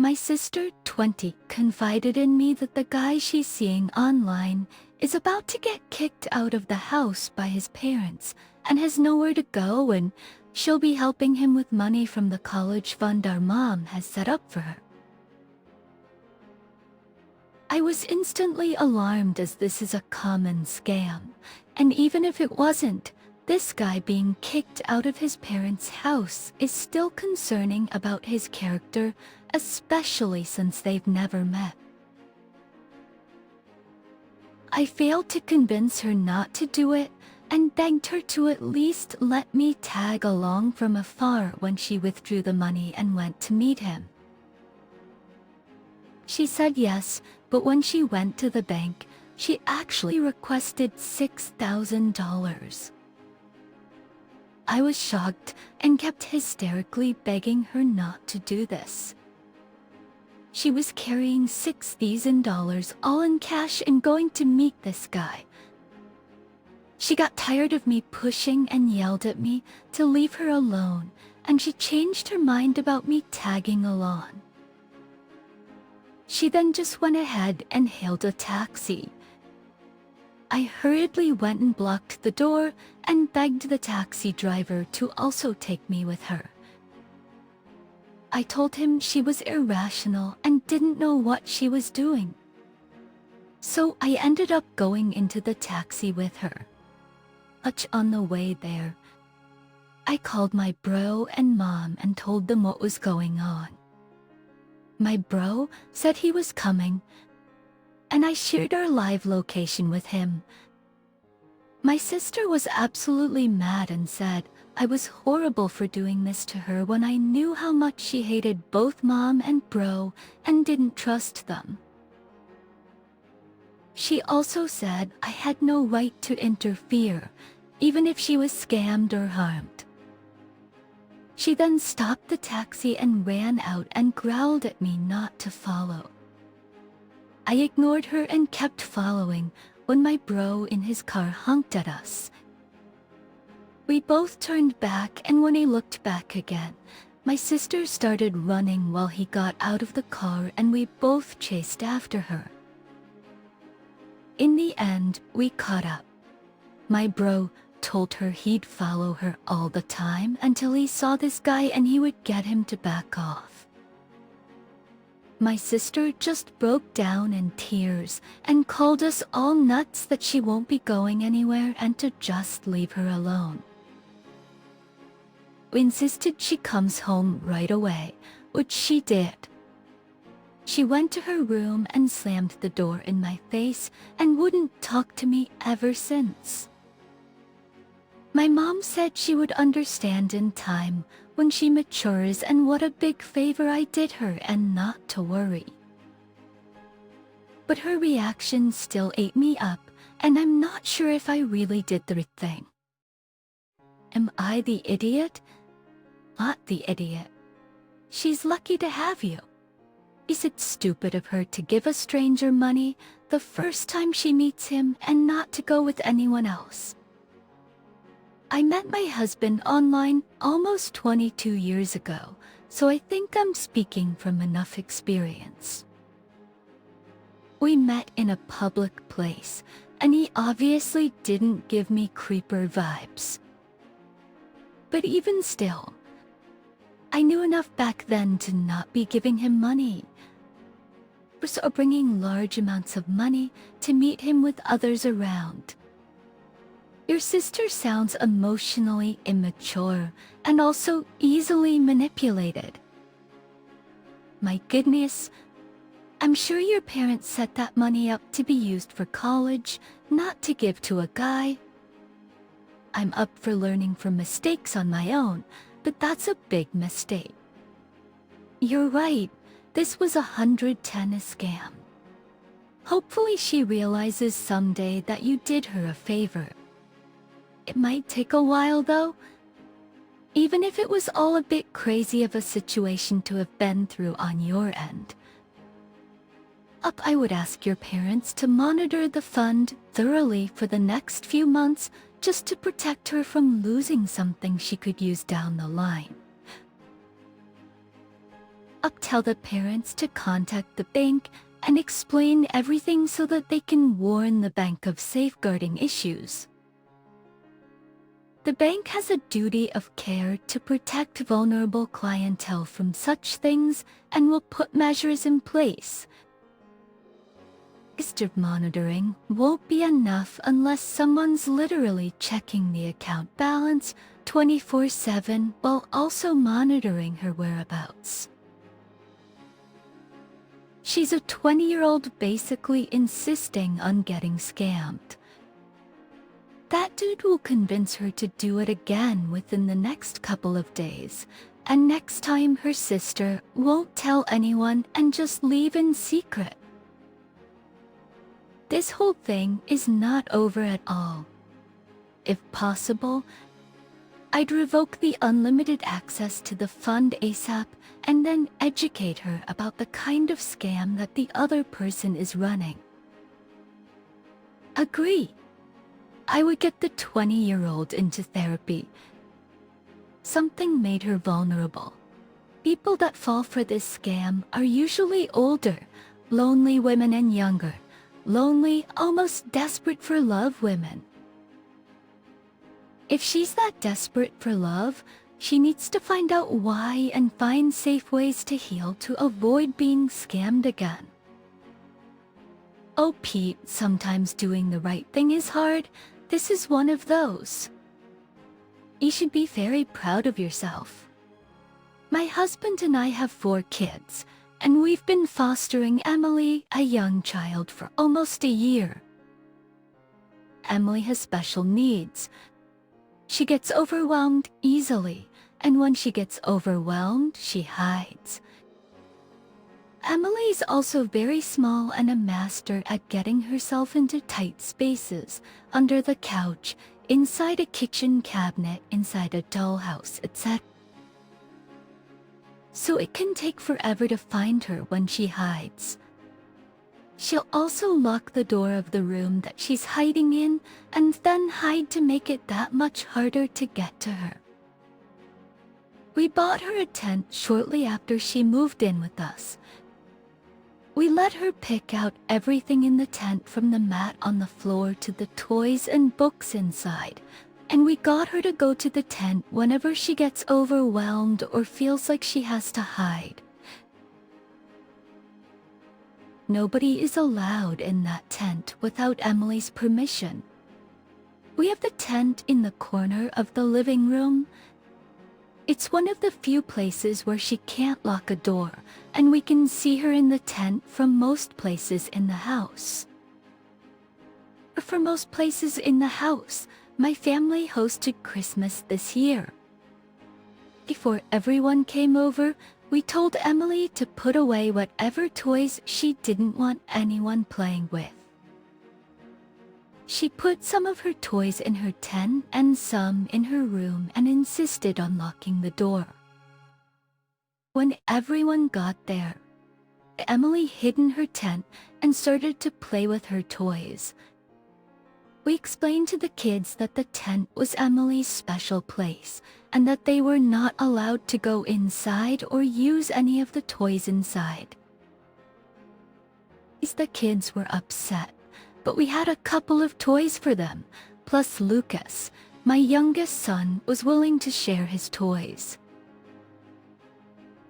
My sister, 20, confided in me that the guy she's seeing online is about to get kicked out of the house by his parents and has nowhere to go, and she'll be helping him with money from the college fund our mom has set up for her. I was instantly alarmed, as this is a common scam, and even if it wasn't, this guy being kicked out of his parents' house is still concerning about his character, especially since they've never met. I failed to convince her not to do it and begged her to at least let me tag along from afar when she withdrew the money and went to meet him. She said yes, but when she went to the bank, she actually requested $6,000. I was shocked and kept hysterically begging her not to do this. She was carrying $6,000 all in cash and going to meet this guy. She got tired of me pushing and yelled at me to leave her alone, and she changed her mind about me tagging along. She then just went ahead and hailed a taxi. I hurriedly went and blocked the door and begged the taxi driver to also take me with her. I told him she was irrational and didn't know what she was doing. So I ended up going into the taxi with her. Much on the way there, I called my bro and mom and told them what was going on. My bro said he was coming, and I shared our live location with him. My sister was absolutely mad and said I was horrible for doing this to her when I knew how much she hated both mom and bro and didn't trust them. She also said I had no right to interfere, even if she was scammed or harmed. She then stopped the taxi and ran out and growled at me not to follow. I ignored her and kept following when my bro in his car honked at us. We both turned back, and when he looked back again, my sister started running while he got out of the car, and we both chased after her. In the end, we caught up. My bro told her he'd follow her all the time until he saw this guy and he would get him to back off. My sister just broke down in tears and called us all nuts that she won't be going anywhere and to just leave her alone. We insisted she comes home right away, which she did. She went to her room and slammed the door in my face and wouldn't talk to me ever since. My mom said she would understand in time when she matures and what a big favor I did her and not to worry. But her reaction still ate me up, and I'm not sure if I really did the right thing. Am I the idiot? Not the idiot. She's lucky to have you. Is it stupid of her to give a stranger money the first time she meets him and not to go with anyone else? I met my husband online almost 22 years ago, so I think I'm speaking from enough experience. We met in a public place, and he obviously didn't give me creeper vibes. But even still, I knew enough back then to not be giving him money, or bringing large amounts of money to meet him with others around. Your sister sounds emotionally immature and also easily manipulated. My goodness, I'm sure your parents set that money up to be used for college, not to give to a guy. I'm up for learning from mistakes on my own, but that's a big mistake. You're right, this was 110 a scam. Hopefully she realizes someday that you did her a favor. It might take a while though. Even if it was all a bit crazy of a situation to have been through on your end. I would ask your parents to monitor the fund thoroughly for the next few months just to protect her from losing something she could use down the line. I'll tell the parents to contact the bank and explain everything so that they can warn the bank of safeguarding issues. The bank has a duty of care to protect vulnerable clientele from such things and will put measures in place. Extra monitoring won't be enough unless someone's literally checking the account balance 24/7 while also monitoring her whereabouts. She's a 20-year-old basically insisting on getting scammed. That dude will convince her to do it again within the next couple of days, and next time her sister won't tell anyone and just leave in secret. This whole thing is not over at all. If possible, I'd revoke the unlimited access to the fund ASAP and then educate her about the kind of scam that the other person is running. Agree. I would get the 20-year-old into therapy. Something made her vulnerable. People that fall for this scam are usually older, lonely women and younger, lonely, almost desperate for love women. If she's that desperate for love, she needs to find out why and find safe ways to heal to avoid being scammed again. Oh Pete, sometimes doing the right thing is hard. This is one of those. You should be very proud of yourself. My husband and I have 4 kids, and we've been fostering Emily, a young child, for almost a year. Emily has special needs. She gets overwhelmed easily, and when she gets overwhelmed, she hides. Emily's also very small and a master at getting herself into tight spaces, under the couch, inside a kitchen cabinet, inside a dollhouse, etc. So it can take forever to find her when she hides. She'll also lock the door of the room that she's hiding in and then hide to make it that much harder to get to her. We bought her a tent shortly after she moved in with us. We let her pick out everything in the tent, from the mat on the floor to the toys and books inside, and we got her to go to the tent whenever she gets overwhelmed or feels like she has to hide. Nobody is allowed in that tent without Emily's permission. We have the tent in the corner of the living room. It's one of the few places where she can't lock a door, and we can see her in the tent from most places in the house. For most places in the house, my family hosted Christmas this year. Before everyone came over, we told Emily to put away whatever toys she didn't want anyone playing with. She put some of her toys in her tent and some in her room and insisted on locking the door. When everyone got there, Emily hid in her tent and started to play with her toys. We explained to the kids that the tent was Emily's special place and that they were not allowed to go inside or use any of the toys inside. The kids were upset, but we had a couple of toys for them, plus Lucas, my youngest son, was willing to share his toys.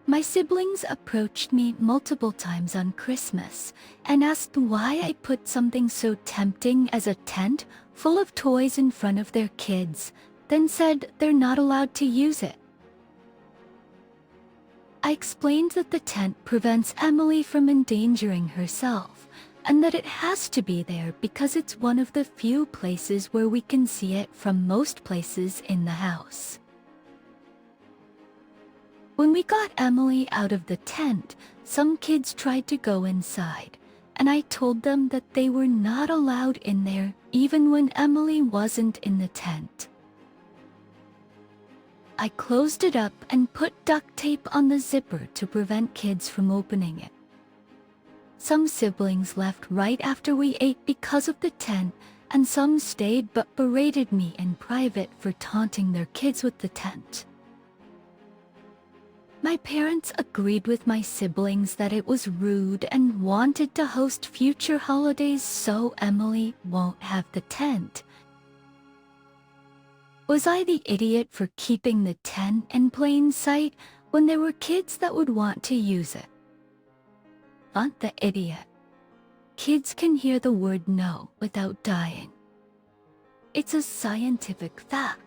My siblings approached me multiple times on Christmas and asked why I put something so tempting as a tent full of toys in front of their kids, then said they're not allowed to use it. I explained that the tent prevents Emily from endangering herself, and that it has to be there because it's one of the few places where we can see it from most places in the house. When we got Emily out of the tent, some kids tried to go inside, and I told them that they were not allowed in there even when Emily wasn't in the tent. I closed it up and put duct tape on the zipper to prevent kids from opening it. Some siblings left right after we ate because of the tent, and some stayed but berated me in private for taunting their kids with the tent. My parents agreed with my siblings that it was rude and wanted to host future holidays so Emily won't have the tent. Was I the idiot for keeping the tent in plain sight when there were kids that would want to use it? Not the idiot. Kids can hear the word no without dying. It's a scientific fact.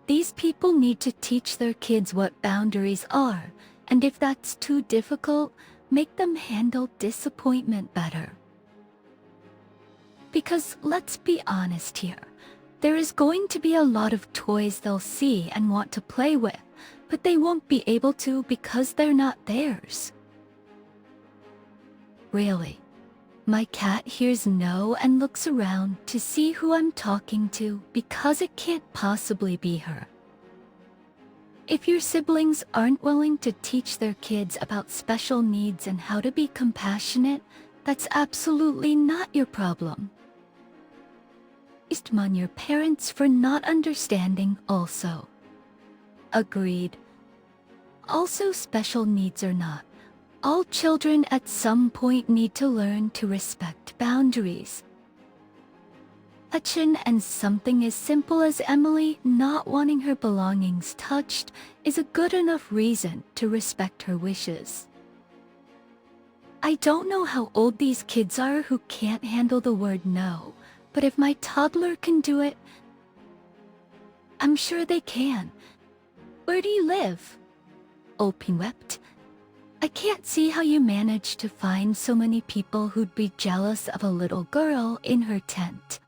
These people need to teach their kids what boundaries are, and if that's too difficult, make them handle disappointment better. Because let's be honest here, there is going to be a lot of toys they'll see and want to play with, but they won't be able to because they're not theirs. Really, my cat hears no and looks around to see who I'm talking to because it can't possibly be her. If your siblings aren't willing to teach their kids about special needs and how to be compassionate, that's absolutely not your problem. It's on your parents for not understanding also. Agreed. Also, special needs or not, all children at some point need to learn to respect boundaries. And something as simple as Emily not wanting her belongings touched is a good enough reason to respect her wishes. I don't know how old these kids are who can't handle the word no, but if my toddler can do it, I'm sure they can. Where do you live? Opie wept. I can't see how you managed to find so many people who'd be jealous of a little girl in her tent.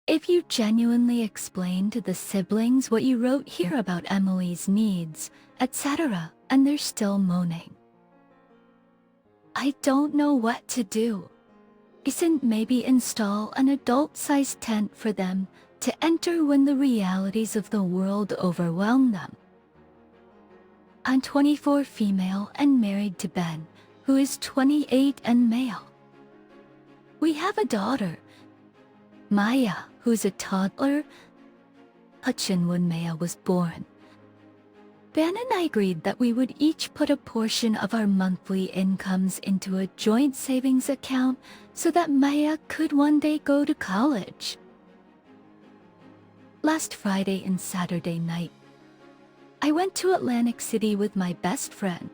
If you genuinely explain to the siblings what you wrote here about Emily's needs, etc., and they're still moaning, I don't know what to do. Isn't maybe install an adult-sized tent for them to enter when the realities of the world overwhelm them? I'm 24, female and married to Ben, who is 28 and male. We have a daughter, Maya, who's a toddler, when Maya was born. Ben and I agreed that we would each put a portion of our monthly incomes into a joint savings account so that Maya could one day go to college. Last Friday and Saturday night, I went to Atlantic City with my best friend,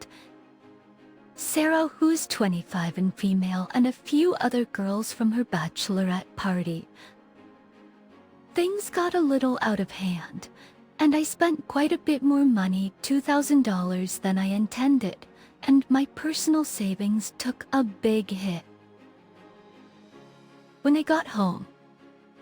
Sarah, who's 25 and female, and a few other girls from her bachelorette party. Things got a little out of hand, and I spent quite a bit more money, $2,000, than I intended, and my personal savings took a big hit. When I got home,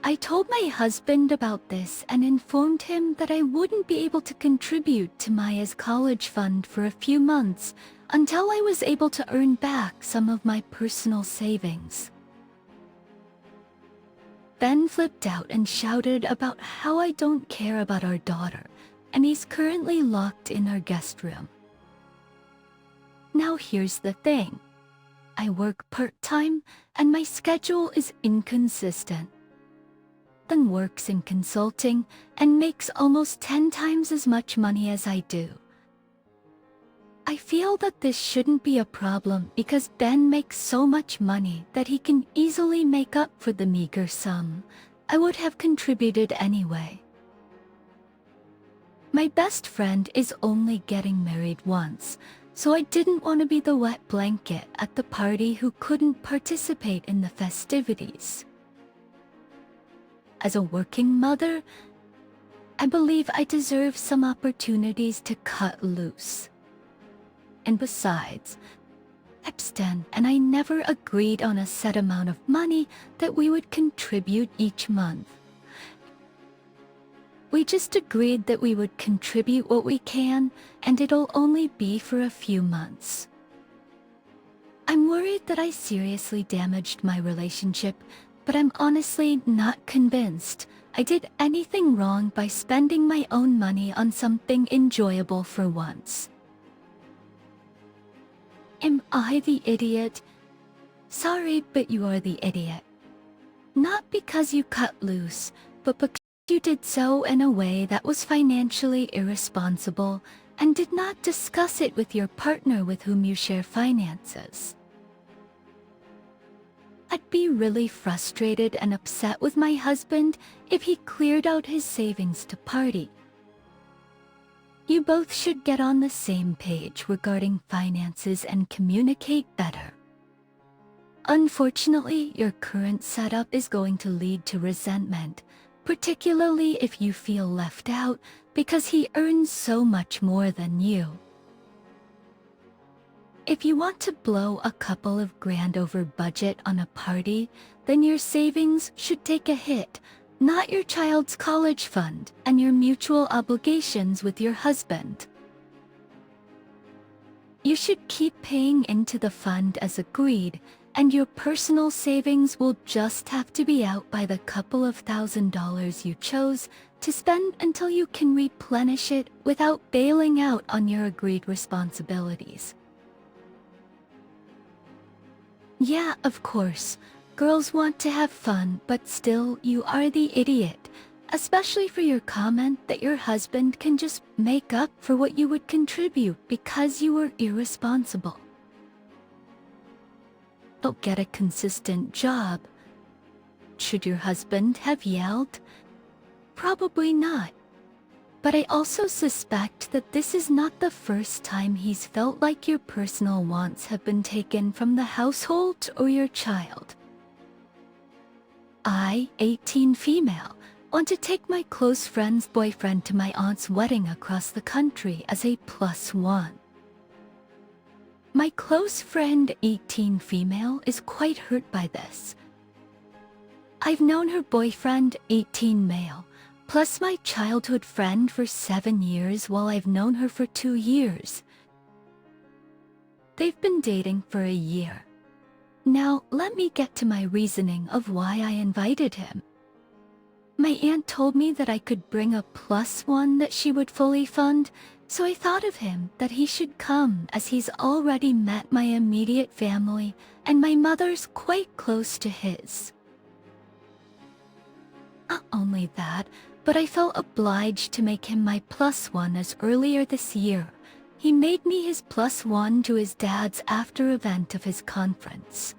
I told my husband about this and informed him that I wouldn't be able to contribute to Maya's college fund for a few months until I was able to earn back some of my personal savings. Ben flipped out and shouted about how I don't care about our daughter, and he's currently locked in our guest room. Now here's the thing. I work part-time and my schedule is inconsistent. Ben works in consulting and makes almost 10 times as much money as I do. I feel that this shouldn't be a problem because Ben makes so much money that he can easily make up for the meager sum I would have contributed anyway. My best friend is only getting married once, so I didn't want to be the wet blanket at the party who couldn't participate in the festivities. As a working mother, I believe I deserve some opportunities to cut loose. And besides, Epstein and I never agreed on a set amount of money that we would contribute each month. We just agreed that we would contribute what we can, and it'll only be for a few months. I'm worried that I seriously damaged my relationship, but I'm honestly not convinced I did anything wrong by spending my own money on something enjoyable for once. Am I the idiot? Sorry, but you are the idiot. Not because you cut loose, but because you did so in a way that was financially irresponsible and did not discuss it with your partner with whom you share finances. I'd be really frustrated and upset with my husband if he cleared out his savings to party. You both should get on the same page regarding finances and communicate better. Unfortunately, your current setup is going to lead to resentment, particularly if you feel left out because he earns so much more than you. If you want to blow a couple of grand over budget on a party, then your savings should take a hit, not your child's college fund and your mutual obligations with your husband. You should keep paying into the fund as agreed, and your personal savings will just have to be out by the couple of $1,000s you chose to spend until you can replenish it without bailing out on your agreed responsibilities. Yeah, of course, girls want to have fun, but still, you are the idiot, especially for your comment that your husband can just make up for what you would contribute because you were irresponsible. Don't get a consistent job. Should your husband have yelled? Probably not. But I also suspect that this is not the first time he's felt like your personal wants have been taken from the household or your child. I, 18 female, want to take my close friend's boyfriend to my aunt's wedding across the country as a +1. My close friend, 18 female, is quite hurt by this. I've known her boyfriend, 18 male, plus my childhood friend for 7 years while I've known her for 2 years. They've been dating for a year. Now, let me get to my reasoning of why I invited him. My aunt told me that I could bring a +1 that she would fully fund, so I thought of him that he should come as he's already met my immediate family and my mother's quite close to his. Not only that, but I felt obliged to make him my +1 as earlier this year. He made me his +1 to his dad's after event of his conference.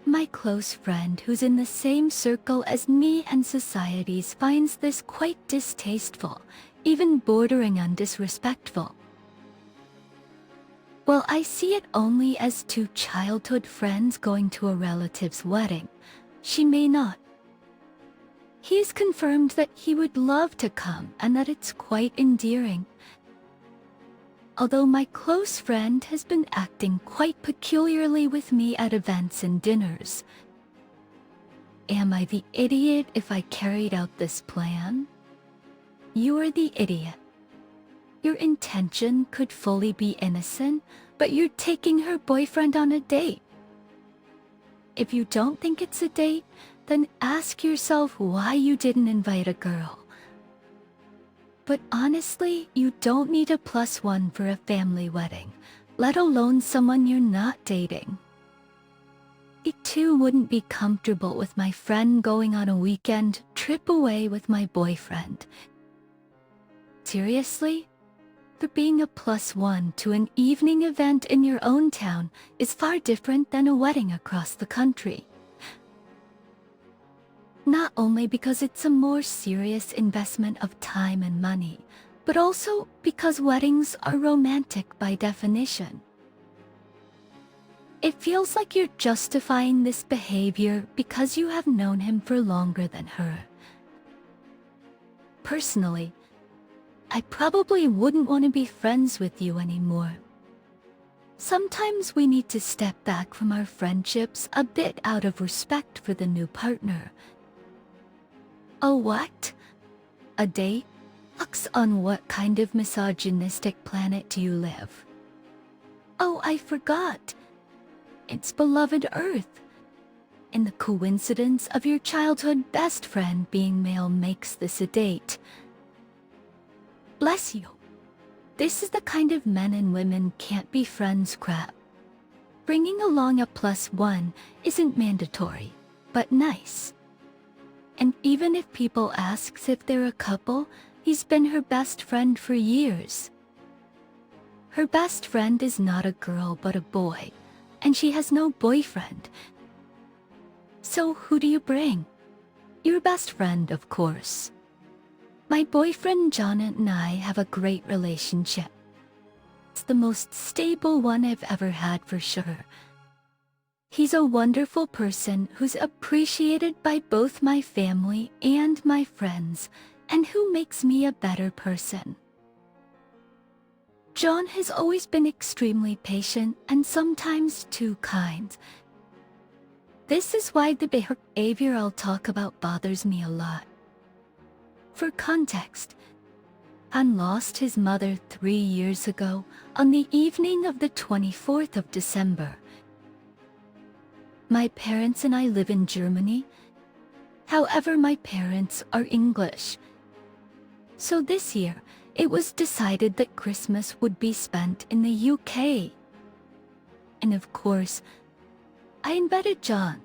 My close friend who's in the same circle as me and society's finds this quite distasteful, even bordering on disrespectful. Well, I see it only as 2 childhood friends going to a relative's wedding. She may not. He's confirmed that he would love to come and that it's quite endearing. Although my close friend has been acting quite peculiarly with me at events and dinners. Am I the idiot if I carried out this plan? You are the idiot. Your intention could fully be innocent, but you're taking her boyfriend on a date. If you don't think it's a date, then ask yourself why you didn't invite a girl. But honestly, you don't need a +1 for a family wedding, let alone someone you're not dating. I too wouldn't be comfortable with my friend going on a weekend trip away with my boyfriend. Seriously? For being a +1 to an evening event in your own town is far different than a wedding across the country. Not only because it's a more serious investment of time and money, but also because weddings are romantic by definition. It feels like you're justifying this behavior because you have known him for longer than her. Personally, I probably wouldn't want to be friends with you anymore. Sometimes we need to step back from our friendships a bit out of respect for the new partner. Oh, what? A date? Looks on what kind of misogynistic planet do you live? Oh, I forgot. It's beloved Earth. And the coincidence of your childhood best friend being male makes this a date. Bless you. This is the kind of men and women can't be friends crap. Bringing along a +1 isn't mandatory, but nice. And even if people ask if they're a couple, He's been her best friend for years. Her best friend is not a girl but a boy, and she has no boyfriend. So who do you bring? Your best friend, of course. My boyfriend John and I have a great relationship. It's the most stable one I've ever had for sure. He's a wonderful person who's appreciated by both my family and my friends, and who makes me a better person. John has always been extremely patient and sometimes too kind. This is why the behavior I'll talk about bothers me a lot. For context, Han lost his mother 3 years ago on the evening of the 24th of December. My parents and I live in Germany. However, my parents are English. So this year, it was decided that Christmas would be spent in the UK. And of course, I invited John.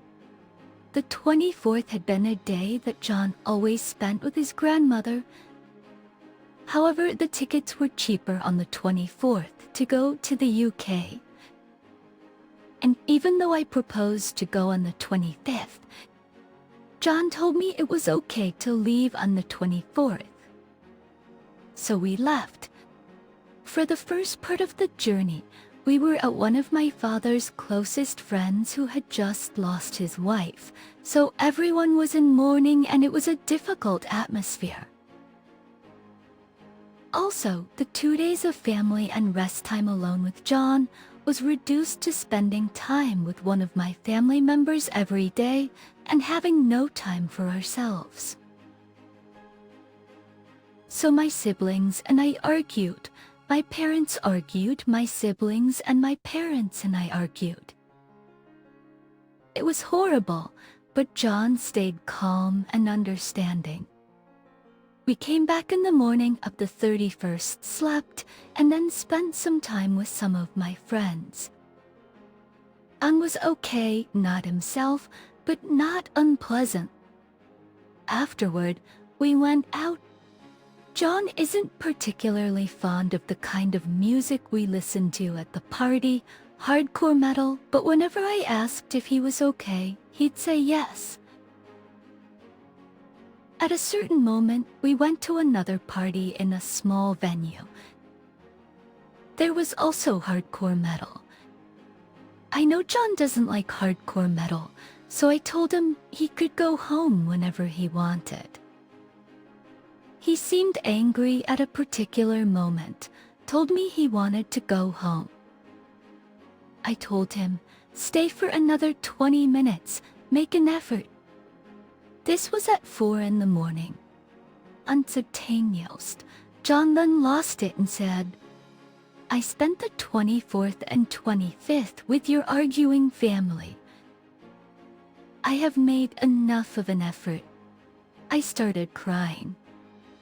The 24th had been a day that John always spent with his grandmother. However, the tickets were cheaper on the 24th to go to the UK. And even though I proposed to go on the 25th, John told me it was okay to leave on the 24th. So we left. For the first part of the journey, we were at one of my father's closest friends who had just lost his wife, so everyone was in mourning and it was a difficult atmosphere. Also, the 2 days of family and rest time alone with John was reduced to spending time with one of my family members every day and having no time for ourselves. So my siblings and I argued. My parents argued, my siblings and my parents and I argued. It was horrible, but John stayed calm and understanding. We came back in the morning of the 31st, slept, and then spent some time with some of my friends. An was okay, not himself, but not unpleasant. Afterward, we went out. John isn't particularly fond of the kind of music we listen to at the party, hardcore metal, but whenever I asked if he was okay, he'd say yes. At a certain moment, we went to another party in a small venue. There was also hardcore metal. I know John doesn't like hardcore metal, so I told him he could go home whenever he wanted. He seemed angry at a particular moment, told me he wanted to go home. I told him, stay for another 20 minutes, make an effort. This was at 4 in the morning. Uncertainly, John then lost it and said, I spent the 24th and 25th with your arguing family. I have made enough of an effort. I started crying.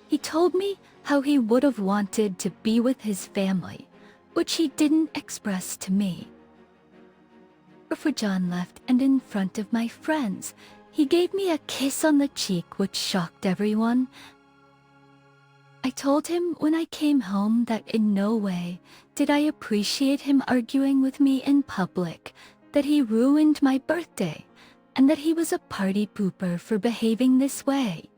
He told me how he would have wanted to be with his family, which he didn't express to me. Before John left and in front of my friends, he gave me a kiss on the cheek which shocked everyone. I told him when I came home that in no way did I appreciate him arguing with me in public, that he ruined my birthday, and that he was a party pooper for behaving this way,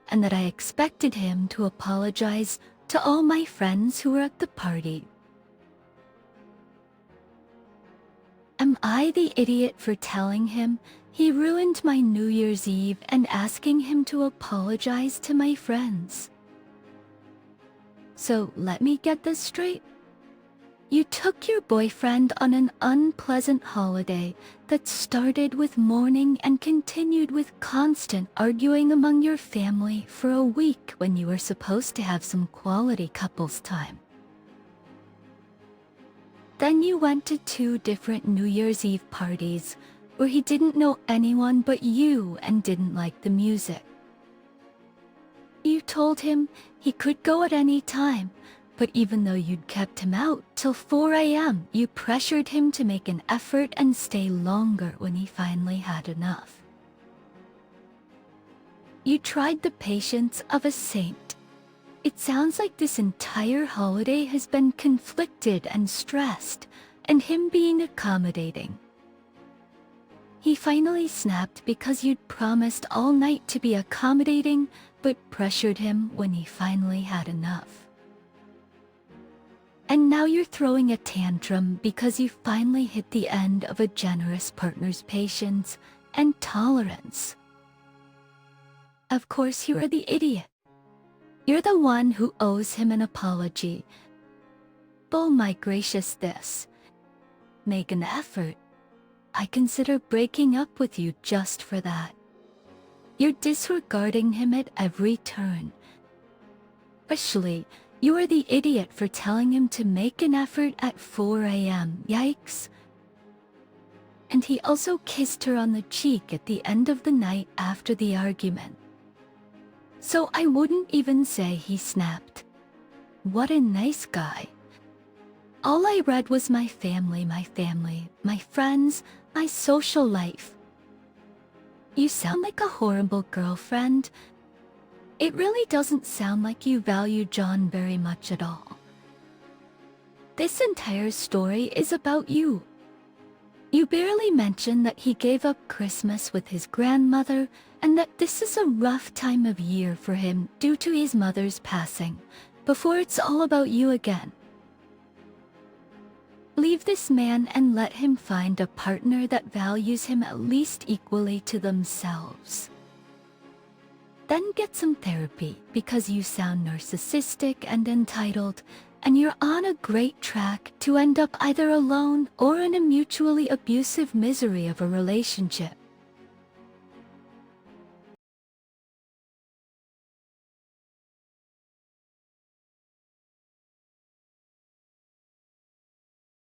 and that I expected him to apologize to all my friends who were at the party. Am I the idiot for telling him he ruined my New Year's Eve and asking him to apologize to my friends? So let me get this straight. You took your boyfriend on an unpleasant holiday that started with mourning and continued with constant arguing among your family for a week when you were supposed to have some quality couples time. Then you went to 2 different New Year's Eve parties where he didn't know anyone but you and didn't like the music. You told him he could go at any time, but even though you'd kept him out till 4 a.m., you pressured him to make an effort and stay longer when he finally had enough. You tried the patience of a saint. It sounds like this entire holiday has been conflicted and stressed, and him being accommodating. He finally snapped because you'd promised all night to be accommodating, but pressured him when he finally had enough. And now you're throwing a tantrum because you finally hit the end of a generous partner's patience and tolerance. Of course, you are the idiot. You're the one who owes him an apology. Oh my gracious, this. Make an effort. I consider breaking up with you just for that. You're disregarding him at every turn. Especially, you are the idiot for telling him to make an effort at 4 a.m. Yikes. And he also kissed her on the cheek at the end of the night after the argument. So I wouldn't even say he snapped. What a nice guy. All I read was my family, my friends, my social life. You sound like a horrible girlfriend. It really doesn't sound like you value John very much at all. This entire story is about you. You barely mention that he gave up Christmas with his grandmother and that this is a rough time of year for him due to his mother's passing, before it's all about you again. Leave this man and let him find a partner that values him at least equally to themselves. Then get some therapy because you sound narcissistic and entitled, and you're on a great track to end up either alone or in a mutually abusive misery of a relationship.